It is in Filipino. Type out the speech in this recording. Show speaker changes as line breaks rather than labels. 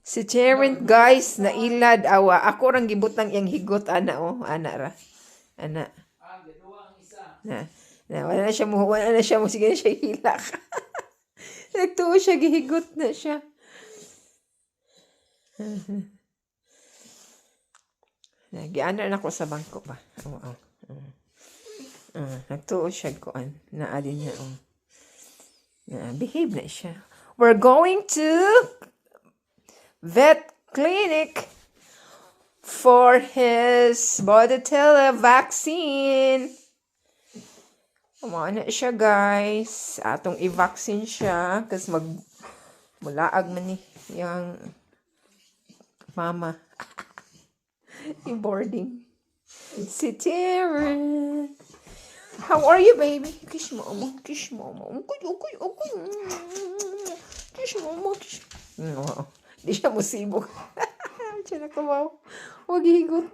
Si Terrence, guys, nailad awa. Ako rang gibutang iyang higot, ana, oh. Ana ra. Ana. Na. Wala na siya mo, sige na siya hilak. Nagtuo siya, gihigot na siya. Gianar na ko sa bangko ba? Oo. Nagtuo siya koan. Naadin niya, oh. Behave na siya. We're going to vet clinic for his Bordetella vaccine. Kumana siya, guys. Atong i-vaccine siya kasi mulaag man ni yung mama. I-boarding. Si Terrence. How are you, baby? Kiss mama. Kiss mama. Okay. Kiss mama. Kiss. Di siya musibok. Diyan na kawaw. Huwag higot.